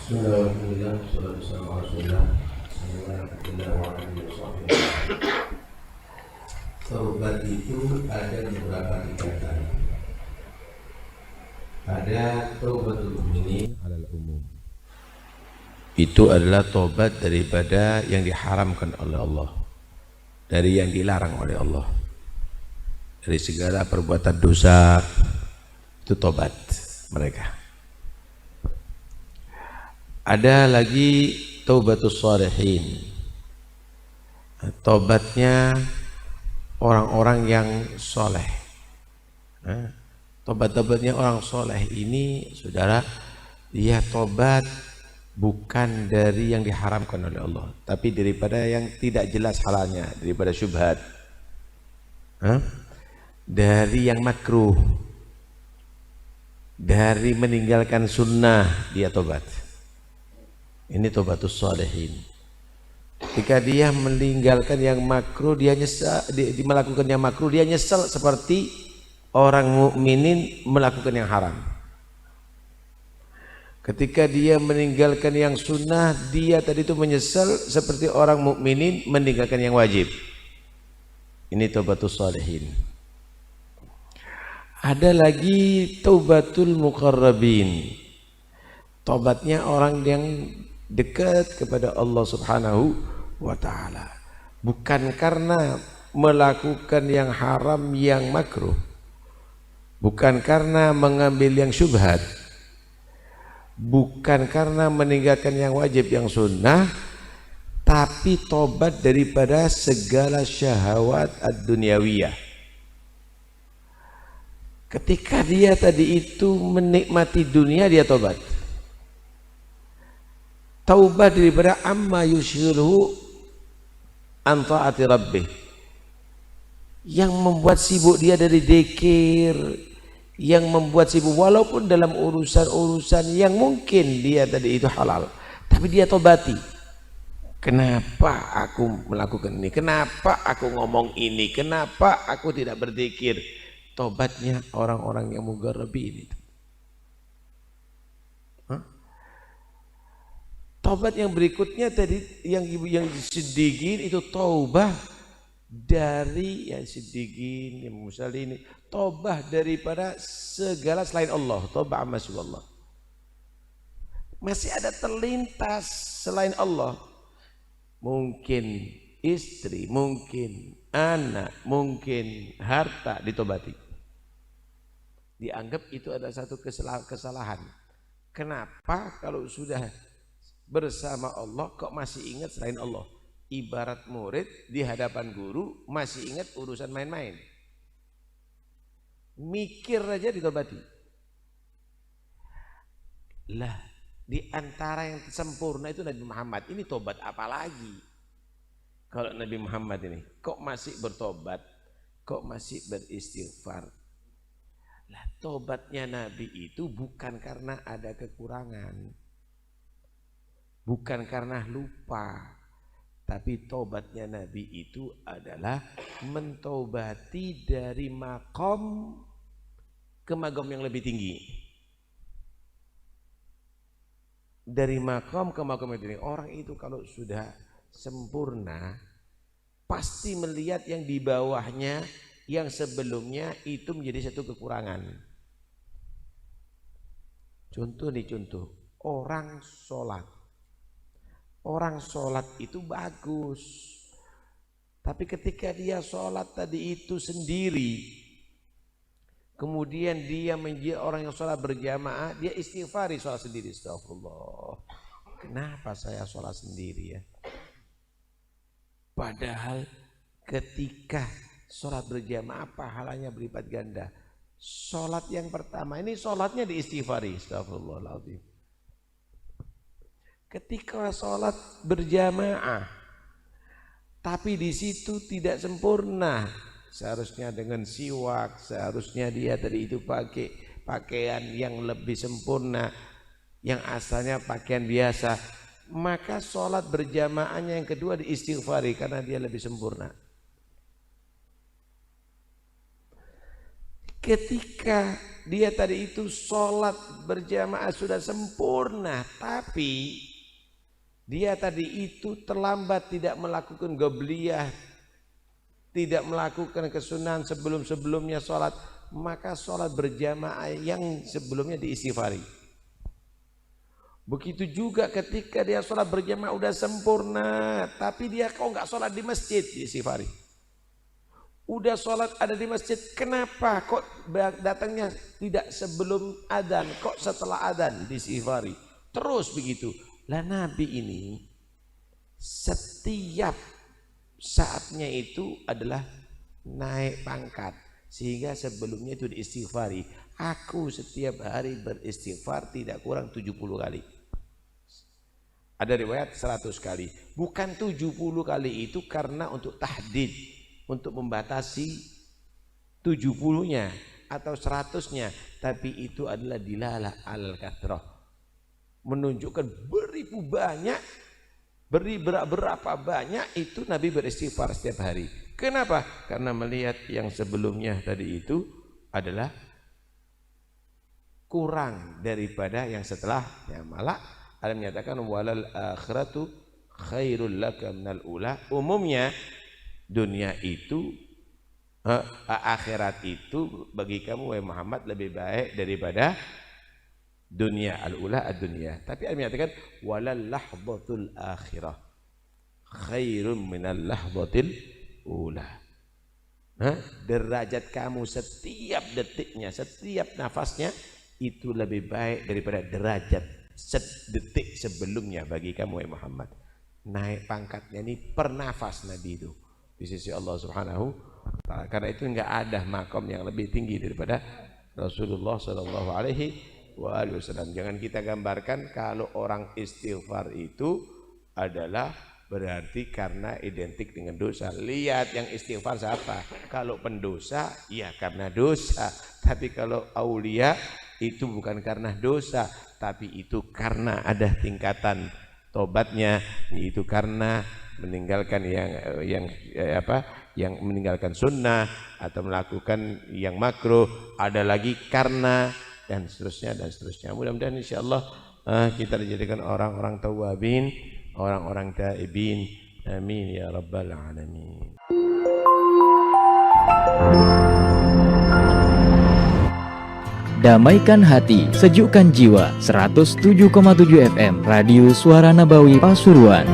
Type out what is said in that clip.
Bismillahirrahmanirrahim. Assalamualaikum warahmatullahi wabarakatuh. Taubat itu ada beberapa tingkatan. Ada taubatul mukminin alal umum. Itu adalah taubat daripada yang diharamkan oleh Allah, dari yang dilarang oleh Allah, dari segala perbuatan dosa. Itu taubat mereka. Ada lagi taubatus shalihin, taubatnya orang-orang yang soleh. Tobat-tobatnya orang soleh ini, saudara, dia tobat bukan dari yang diharamkan oleh Allah, tapi daripada yang tidak jelas halalnya, daripada syubhat, dari yang makruh, dari meninggalkan sunnah, dia tobat. Ini taubatus shalihin. Ketika dia meninggalkan yang makruh, dia nyesal, melakukan yang makruh, dia nyesal seperti orang mukminin melakukan yang haram. Ketika dia meninggalkan yang sunnah, dia tadi itu menyesal seperti orang mukminin meninggalkan yang wajib. Ini taubatus shalihin. Ada lagi taubatul muqarrabin, taubatnya orang yang dekat kepada Allah Subhanahu wa ta'ala, bukan karena melakukan yang haram, yang makruh, bukan karena mengambil yang syubhat, bukan karena meninggalkan yang wajib, yang sunnah, tapi tobat daripada segala syahwat ad-dunyawiyah. Ketika dia tadi itu menikmati dunia, dia tobat. Taubat daripada amma yushghiluhu an ta'ati rabbih, yang membuat sibuk dia dari dzikir, yang membuat sibuk walaupun dalam urusan-urusan yang mungkin dia tadi itu halal, tapi dia tobati. Kenapa aku melakukan ini? Kenapa aku ngomong ini? Kenapa aku tidak berzikir? Tobatnya orang-orang yang mugarrabin itu. Taubat yang berikutnya tadi yang siddiqin itu taubah dari yang siddiqin, yang musallin, taubah daripada segala selain Allah, taubah amma siwallah. Masih ada terlintas selain Allah, mungkin istri, mungkin anak, mungkin harta, ditobati. Dianggap itu adalah satu kesalahan. Kenapa kalau sudah bersama Allah kok masih ingat selain Allah? Ibarat murid di hadapan guru masih ingat urusan main-main, mikir aja ditobati. Lah, di antara yang sempurna itu Nabi Muhammad. Ini tobat apa lagi? Kalau Nabi Muhammad ini kok masih bertobat, kok masih beristighfar. Lah, tobatnya Nabi itu bukan karena ada kekurangan, bukan karena lupa, tapi tobatnya Nabi itu adalah mentobati dari makom ke makom yang lebih tinggi. Dari makom ke makom yang tinggi. Orang itu kalau sudah sempurna pasti melihat yang di bawahnya, yang sebelumnya itu menjadi satu kekurangan. Contoh nih, contoh orang sholat. Orang sholat itu bagus, tapi ketika dia sholat tadi itu sendiri, kemudian dia menjadi orang yang sholat berjamaah, dia istighfari sholat sendiri. Astagfirullah, kenapa saya sholat sendiri ya? Padahal ketika sholat berjamaah pahalanya berlipat ganda. Sholat yang pertama ini sholatnya diistighfari. Astagfirullahaladzim. Ketika sholat berjamaah, tapi di situ tidak sempurna, seharusnya dengan siwak, seharusnya dia tadi itu pakai pakaian yang lebih sempurna, yang asalnya pakaian biasa, maka sholat berjamaahnya yang kedua diistighfari karena dia lebih sempurna. Ketika dia tadi itu sholat berjamaah sudah sempurna, tapi dia tadi itu terlambat, tidak melakukan qobliyah, tidak melakukan kesunahan sebelum-sebelumnya sholat, maka sholat berjamaah yang sebelumnya diistighfari. Begitu juga ketika dia sholat berjamaah udah sempurna, tapi dia kok nggak sholat di masjid, diistighfari. Udah sholat ada di masjid, kenapa kok datangnya tidak sebelum adzan, kok setelah adzan, diistighfari. Terus begitu. Lah Nabi ini setiap saatnya itu adalah naik pangkat, sehingga sebelumnya itu diistighfari. Aku setiap hari beristighfar tidak kurang 70 kali. Ada riwayat 100 kali. Bukan 70 kali itu karena untuk tahdid, untuk membatasi 70-nya atau 100-nya, tapi itu adalah dilalah alal kathrah, menunjukkan berapa banyak itu Nabi beristighfar setiap hari. Kenapa? Karena melihat yang sebelumnya tadi itu adalah kurang daripada yang setelahnya. Malah ada menyatakan walal akhiratu khairul laka minal ula. Umumnya dunia itu, akhirat itu bagi kamu wahai Muhammad lebih baik daripada dunia, al-ula ad-dunya. Tapi ada menyatakan walal lahzatul akhirah khairum minal lahzatil ula. Derajat kamu setiap detiknya, setiap nafasnya itu lebih baik daripada derajat sedetik sebelumnya bagi kamu wahai Muhammad. Naik pangkatnya ini per nafas Nabi itu di sisi Allah Subhanahu wa ta'ala. Karena itu enggak ada makom yang lebih tinggi daripada Rasulullah sallallahu alaihi wasallam. Jangan kita gambarkan kalau orang istighfar itu adalah berarti karena identik dengan dosa. Lihat yang istighfar siapa? Kalau pendosa ya karena dosa, tapi kalau aulia itu bukan karena dosa, tapi itu karena ada tingkatan tobatnya, itu karena meninggalkan yang meninggalkan sunnah atau melakukan yang makruh, ada lagi karena, dan seterusnya dan seterusnya. Mudah-mudahan insyaallah kita dijadikan orang-orang tawabin, orang-orang taibin. Amin ya rabbal alamin. Damaikan hati, sejukkan jiwa. 107,7 FM Radio Suara Nabawi Pasuruan.